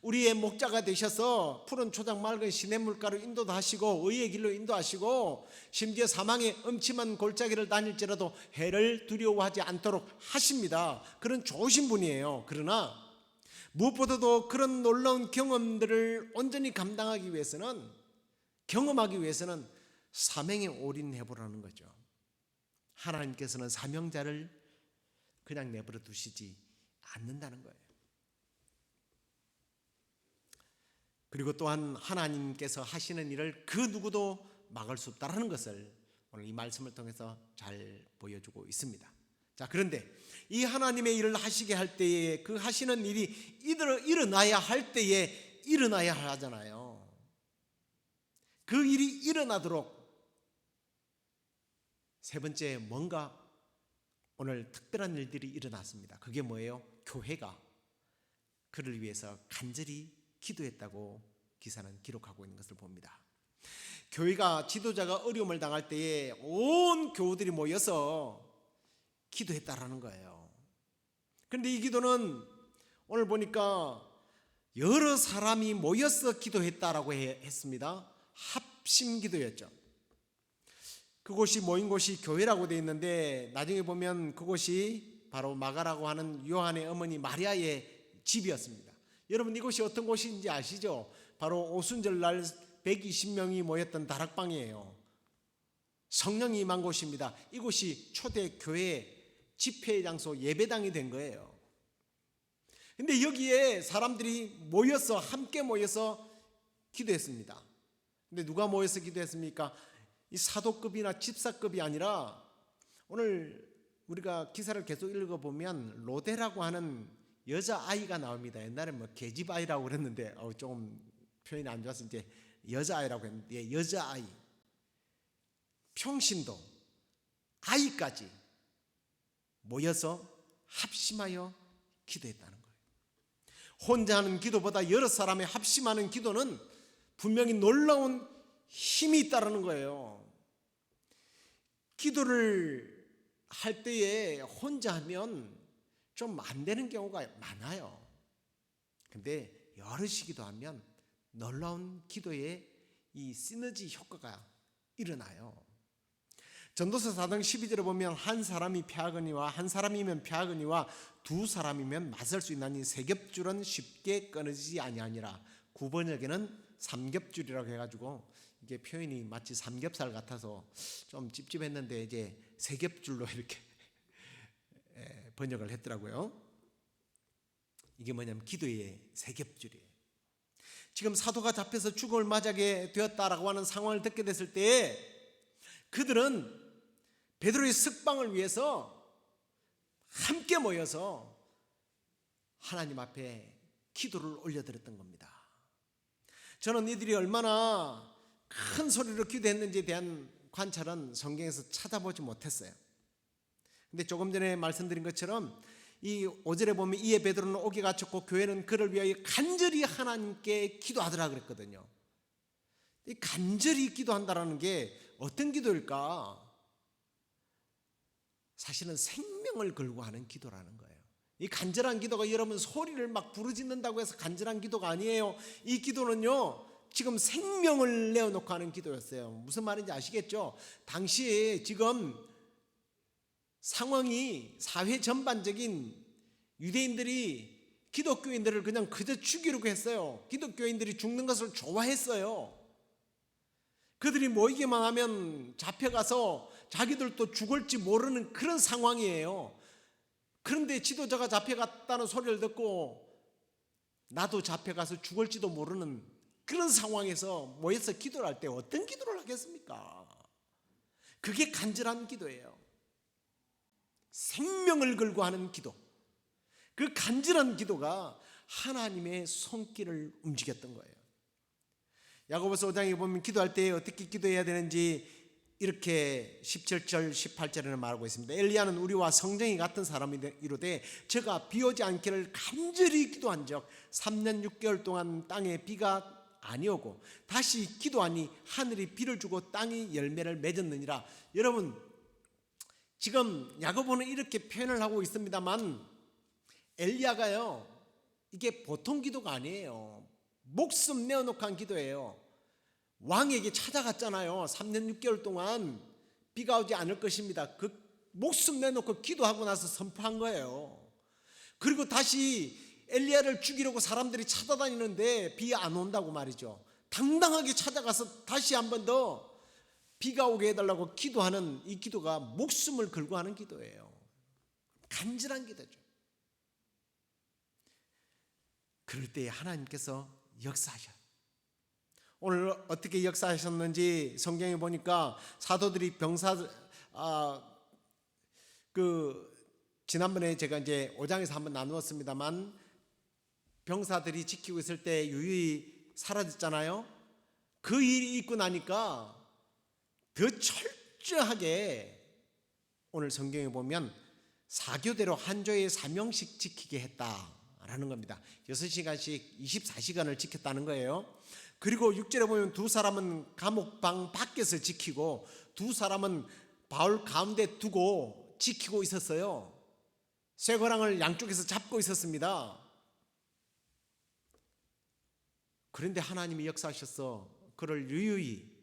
우리의 목자가 되셔서 푸른 초장 맑은 시냇물가로 인도도 하시고 의의 길로 인도하시고 심지어 사망의 음침한 골짜기를 다닐지라도 해를 두려워하지 않도록 하십니다. 그런 좋으신 분이에요. 그러나 무엇보다도 그런 놀라운 경험들을 온전히 감당하기 위해서는, 경험하기 위해서는 사명에 올인해 보라는 거죠. 하나님께서는 사명자를 그냥 내버려 두시지 않는다는 거예요. 그리고 또한 하나님께서 하시는 일을 그 누구도 막을 수 없다는 것을 오늘 이 말씀을 통해서 잘 보여주고 있습니다. 자, 그런데 이 하나님의 일을 하시게 할 때에 그 하시는 일이 일어나야 할 때에 일어나야 하잖아요. 그 일이 일어나도록 세 번째, 뭔가 오늘 특별한 일들이 일어났습니다. 그게 뭐예요? 교회가 그를 위해서 간절히 기도했다고 기사는 기록하고 있는 것을 봅니다. 교회가 지도자가 어려움을 당할 때에 온 교우들이 모여서 기도했다라는 거예요. 그런데 이 기도는 오늘 보니까 여러 사람이 모여서 기도했다라고 했습니다. 합심 기도였죠. 그곳이 모인 곳이 교회라고 되어 있는데 나중에 보면 그곳이 바로 마가라고 하는 요한의 어머니 마리아의 집이었습니다. 여러분, 이곳이 어떤 곳인지 아시죠? 바로 오순절날 120명이 모였던 다락방이에요. 성령이 임한 곳입니다. 이곳이 초대 교회 집회 장소, 예배당이 된 거예요. 근데 여기에 사람들이 모여서 함께 모여서 기도했습니다. 근데 누가 모여서 기도했습니까? 이 사도급이나 집사급이 아니라, 오늘 우리가 기사를 계속 읽어보면 로데라고 하는 여자아이가 나옵니다. 옛날에 뭐 계집아이라고 그랬는데 조금 표현이 안 좋아서 이제 여자아이라고 했는데, 여자아이, 평신도, 아이까지 모여서 합심하여 기도했다는 거예요. 혼자 하는 기도보다 여러 사람이 합심하는 기도는 분명히 놀라운 힘이 있다는 거예요. 기도를 할 때에 혼자 하면 좀 안 되는 경우가 많아요. 근데 여럿이 기도하면 놀라운 기도의 이 시너지 효과가 일어나요. 전도서 4장 12절에 보면 한 사람이 패하거니와 한 사람이면 패하거니와 두 사람이면 맞설 수 있나니 세 겹줄은 쉽게 끊어지지 아니하니라. 9번역에는 삼겹줄이라고 해가지고 이게 표현이 마치 삼겹살 같아서 좀 찝찝했는데 이제 세 겹줄로 이렇게 번역을 했더라고요. 이게 뭐냐면 기도의 세 겹줄이에요. 지금 사도가 잡혀서 죽음을 맞이하게 되었다라고 하는 상황을 듣게 됐을 때 그들은 베드로의 석방을 위해서 함께 모여서 하나님 앞에 기도를 올려드렸던 겁니다. 저는 이들이 얼마나 큰 소리로 기도했는지에 대한 관찰은 성경에서 찾아보지 못했어요. 근데 조금 전에 말씀드린 것처럼 이 5절에 보면 이에 베드로는 옥에 갇혔고 교회는 그를 위하여 간절히 하나님께 기도하더라 그랬거든요. 이 간절히 기도한다라는 게 어떤 기도일까? 사실은 생명을 걸고 하는 기도라는 거예요. 이 간절한 기도가 여러분 소리를 막 부르짖는다고 해서 간절한 기도가 아니에요. 이 기도는요 지금 생명을 내어놓고 하는 기도였어요. 무슨 말인지 아시겠죠? 당시에 지금 상황이 사회 전반적인 유대인들이 기독교인들을 그냥 그저 죽이려고 했어요. 기독교인들이 죽는 것을 좋아했어요. 그들이 모이기만 하면 잡혀가서 자기들도 죽을지 모르는 그런 상황이에요. 그런데 지도자가 잡혀갔다는 소리를 듣고 나도 잡혀가서 죽을지도 모르는 그런 상황에서 모여서 기도를 할 때 어떤 기도를 하겠습니까? 그게 간절한 기도예요. 생명을 걸고 하는 기도. 그 간절한 기도가 하나님의 손길을 움직였던 거예요. 야고보서 5장에 보면 기도할 때 어떻게 기도해야 되는지 이렇게 17절 18절에는 말하고 있습니다. 엘리야는 우리와 성정이 같은 사람이로되 저가 비 오지 않기를 간절히 기도한 적 3년 6개월 동안 땅에 비가 아니오고 다시 기도하니 하늘이 비를 주고 땅이 열매를 맺었느니라. 여러분 지금 야고보는 이렇게 표현을 하고 있습니다만 엘리야가요 이게 보통 기도가 아니에요. 목숨 내어놓고 한 기도예요. 왕에게 찾아갔잖아요. 3년 6개월 동안 비가 오지 않을 것입니다. 그 목숨 내놓고 기도하고 나서 선포한 거예요. 그리고 다시 엘리야를 죽이려고 사람들이 찾아다니는데 비 안 온다고 말이죠. 당당하게 찾아가서 다시 한 번 더 비가 오게 해달라고 기도하는 이 기도가 목숨을 걸고 하는 기도예요. 간절한 기도죠. 그럴 때 하나님께서 역사하셔요. 오늘 어떻게 역사하셨는지 성경에 보니까 사도들이 지난번에 제가 이제 5장에서 한번 나누었습니다만 병사들이 지키고 있을 때 유유히 사라졌잖아요. 그 일이 있고 나니까 더 철저하게 오늘 성경에 보면 사교대로 한 조에 3명씩 지키게 했다라는 겁니다. 6시간씩 24시간을 지켰다는 거예요. 그리고 6절에 보면 두 사람은 감옥방 밖에서 지키고 두 사람은 바울 가운데 두고 지키고 있었어요. 쇠고랑을 양쪽에서 잡고 있었습니다. 그런데 하나님이 역사하셔서 그를 유유히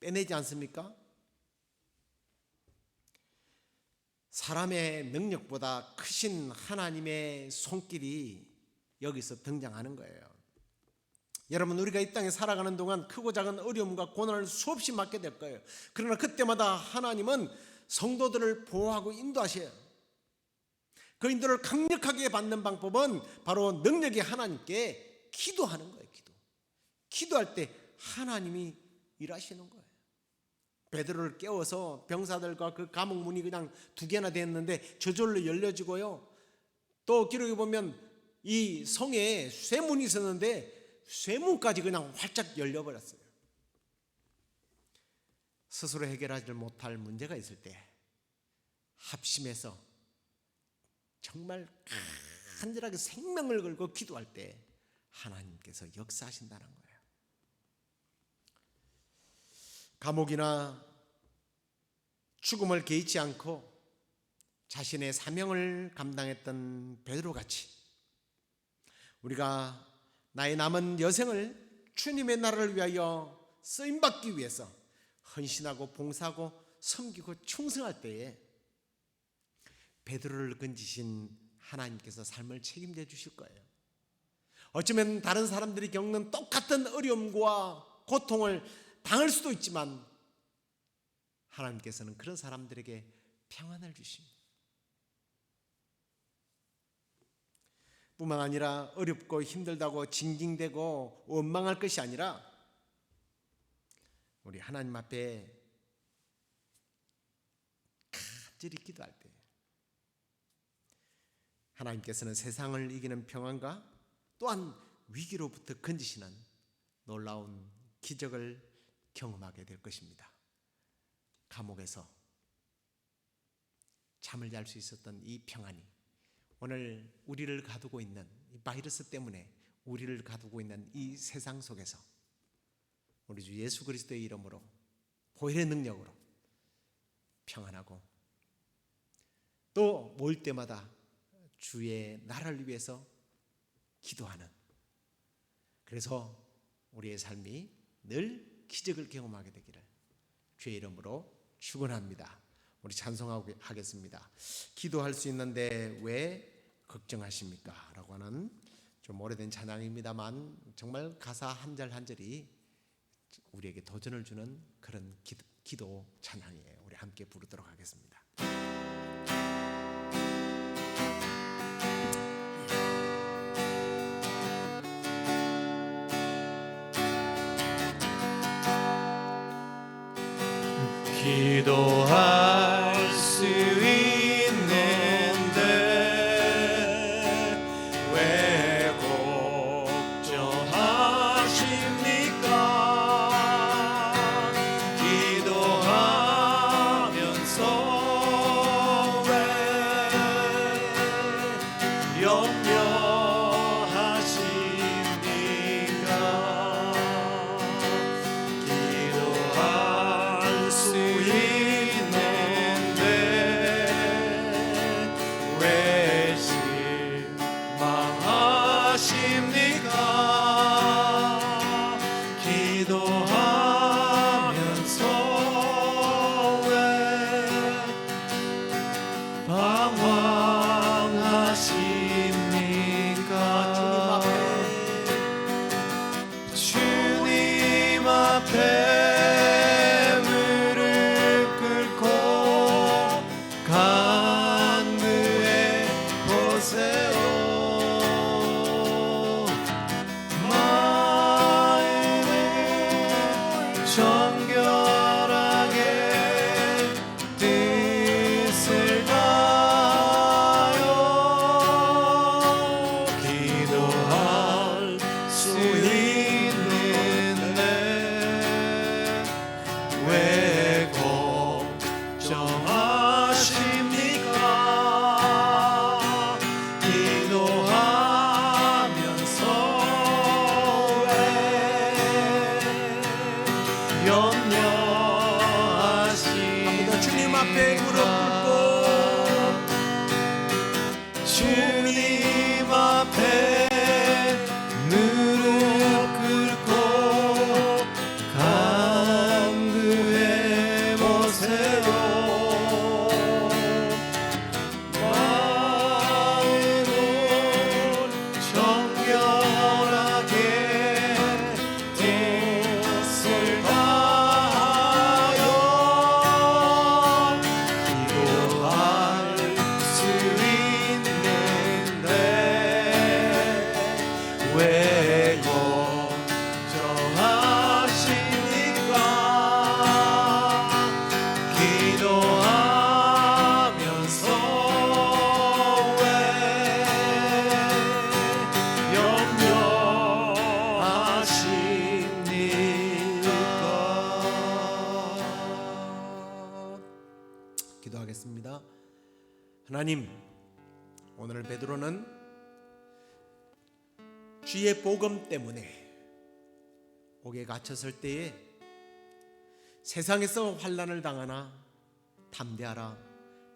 빼내지 않습니까? 사람의 능력보다 크신 하나님의 손길이 여기서 등장하는 거예요. 여러분 우리가 이 땅에 살아가는 동안 크고 작은 어려움과 고난을 수없이 맞게 될 거예요. 그러나 그때마다 하나님은 성도들을 보호하고 인도하셔요. 그 인도를 강력하게 받는 방법은 바로 능력이 하나님께 기도하는 거예요. 기도할 때 하나님이 일하시는 거예요. 베드로를 깨워서 병사들과 그 감옥 문이 그냥 2개나 됐는데 저절로 열려지고요. 또 기록에 보면 이 성에 쇠문이 있었는데 쇠문까지 그냥 활짝 열려버렸어요. 스스로 해결하지 못할 문제가 있을 때 합심해서 정말 간절하게 생명을 걸고 기도할 때 하나님께서 역사하신다는 거예요. 감옥이나 죽음을 개의치 않고 자신의 사명을 감당했던 베드로같이 우리가 나의 남은 여생을 주님의 나라를 위하여 쓰임받기 위해서 헌신하고 봉사하고 섬기고 충성할 때에 베드로를 건지신 하나님께서 삶을 책임져 주실 거예요. 어쩌면 다른 사람들이 겪는 똑같은 어려움과 고통을 당할 수도 있지만 하나님께서는 그런 사람들에게 평안을 주십니다. 뿐만 아니라 어렵고 힘들다고 징징대고 원망할 것이 아니라 우리 하나님 앞에 간절히 기도할 때 하나님께서는 세상을 이기는 평안과 또한 위기로부터 건지시는 놀라운 기적을 경험하게 될 것입니다. 감옥에서 잠을 잘 수 있었던 이 평안이 오늘 우리를 가두고 있는 이 바이러스 때문에 우리를 가두고 있는 이 세상 속에서 우리 주 예수 그리스도의 이름으로 보혈의 능력으로 평안하고 또 모일 때마다 주의 나라를 위해서 기도하는, 그래서 우리의 삶이 늘 기적을 경험하게 되기를 주의 이름으로 축원합니다. 우리 찬송하겠습니다. 기도할 수 있는데 왜 걱정하십니까? 라고 하는 좀 오래된 찬양입니다만 정말 가사 한 절 한 절이 우리에게 도전을 주는 그런 기도 찬양이에요. 우리 함께 부르도록 하겠습니다. 기도할 수 있는데 왜 걱정하십니까? 기도하면서 왜 염려하십니까? 기도할 수 있는데 왜 실망하십니까? 기도하면서 왜 방황하십니까? 주님 앞에 무릎 꿇고 간구해 보세요. 마음을 정결하게 뜻을 다하여 기도할 수 있는데 왜 걱정하십니까? 기도하면서 왜 염려하십니까? 주님 앞에 무릎 꿇고 주님 앞에 무릎 꿇고 간구해 보세요. 마음을 정결하게 뜻을 다하여 기도할 수 있는데 왜 걱정하십니까? 기도하면서 왜 염려하십니까? 기도하겠습니다. 하나님, 오늘 베드로는 주의 복음 때문에 옥에 갇혔을 때에 세상에서 환난을 당하나 담대하라,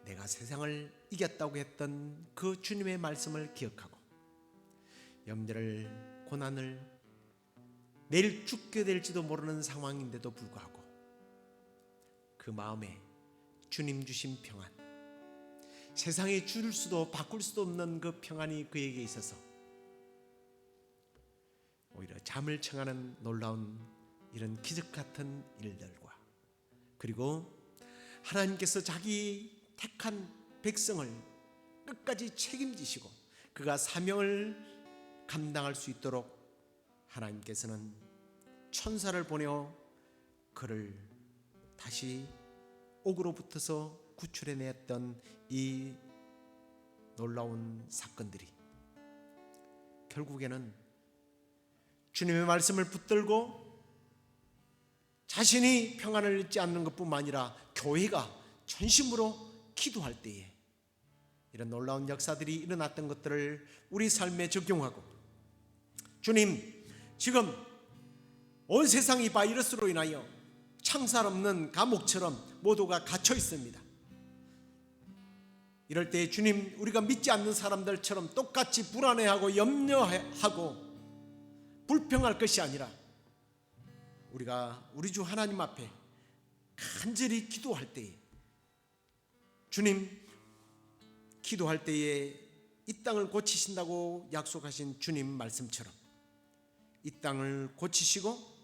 내가 세상을 이겼다고 했던 그 주님의 말씀을 기억하고 염려를, 고난을, 내일 죽게 될지도 모르는 상황인데도 불구하고 그 마음에 주님 주신 평안, 세상에 줄 수도 바꿀 수도 없는 그 평안이 그에게 있어서 오히려 잠을 청하는 놀라운 이런 기적 같은 일들과, 그리고 하나님께서 자기 택한 백성을 끝까지 책임지시고 그가 사명을 감당할 수 있도록 하나님께서는 천사를 보내어 그를 다시 옥으로부터서 구출해냈던 이 놀라운 사건들이 결국에는 주님의 말씀을 붙들고 자신이 평안을 잃지 않는 것뿐만 아니라 교회가 전심으로 기도할 때에 이런 놀라운 역사들이 일어났던 것들을 우리 삶에 적용하고, 주님, 지금 온 세상이 바이러스로 인하여 창살 없는 감옥처럼 모두가 갇혀 있습니다. 이럴 때 주님, 우리가 믿지 않는 사람들처럼 똑같이 불안해하고 염려하고 불평할 것이 아니라 우리가 우리 주 하나님 앞에 간절히 기도할 때에, 주님, 기도할 때에 이 땅을 고치신다고 약속하신 주님 말씀처럼 이 땅을 고치시고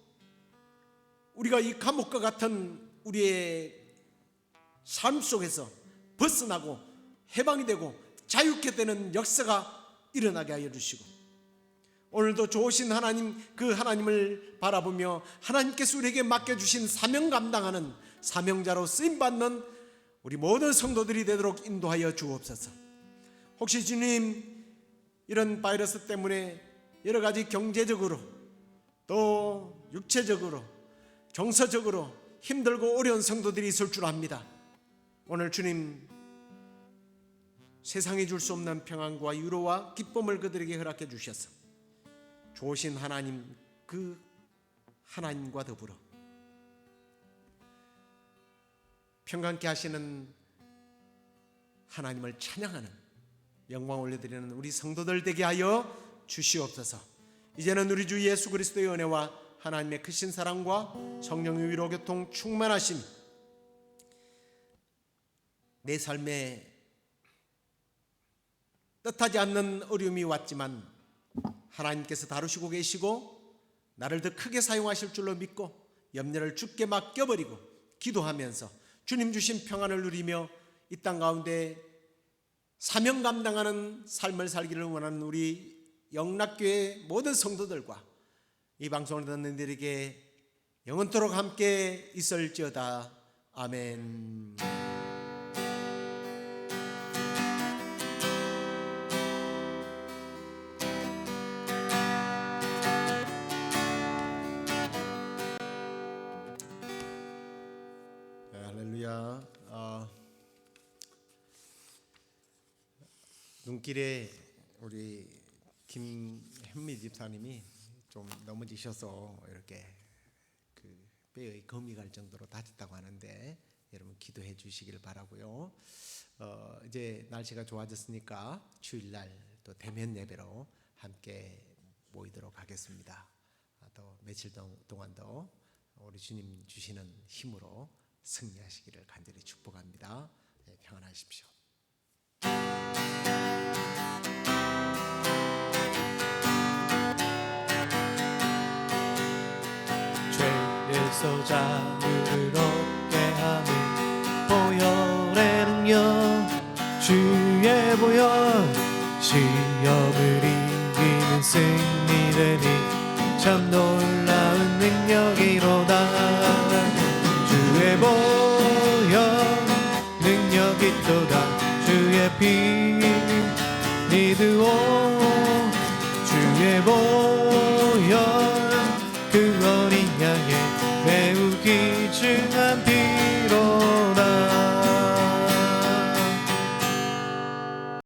우리가 이 감옥과 같은 우리의 삶 속에서 벗어나고 해방이 되고 자유케 되는 역사가 일어나게 하여 주시고, 오늘도 좋으신 하나님, 그 하나님을 바라보며 하나님께서 우리에게 맡겨주신 사명 감당하는 사명자로 쓰임받는 우리 모든 성도들이 되도록 인도하여 주옵소서. 혹시 주님, 이런 바이러스 때문에 여러 가지 경제적으로 또 육체적으로 정서적으로 힘들고 어려운 성도들이 있을 줄 압니다. 오늘 주님, 세상이 줄 수 없는 평안과 위로와 기쁨을 그들에게 허락해 주셔서 좋으신 하나님, 그 하나님과 더불어 평강케 하시는 하나님을 찬양하는, 영광 올려드리는 우리 성도들 되게 하여 주시옵소서. 이제는 우리 주 예수 그리스도의 은혜와 하나님의 크신 사랑과 성령의 위로 교통 충만하심, 내 삶에 뜻하지 않는 어려움이 왔지만 하나님께서 다루시고 계시고 나를 더 크게 사용하실 줄로 믿고 염려를 주께 맡겨버리고 기도하면서 주님 주신 평안을 누리며 이 땅 가운데 사명 감당하는 삶을 살기를 원하는 우리 영락교회 모든 성도들과 이 방송을 듣는 이들에게 영원토록 함께 있을지어다. 아멘. 할렐루야. 눈길에 우리 김현미 집사님이 좀 넘어지셔서 이렇게 그 뼈에 검이 갈 정도로 다쳤다고 하는데 여러분 기도해 주시길 바라고요. 이제 날씨가 좋아졌으니까 주일날 또 대면 예배로 함께 모이도록 하겠습니다. 또 며칠 동안도 우리 주님 주시는 힘으로 승리하시기를 간절히 축복합니다. 네, 평안하십시오. 죄에서 자유를 얻게 하는 보혈의 능력, 주의 보혈, 시험을 이기는 승리되니 참 놀라운 능력이로다. 주의 보혈 능력이 있도다. 주의 피 믿으오. 주의 보혈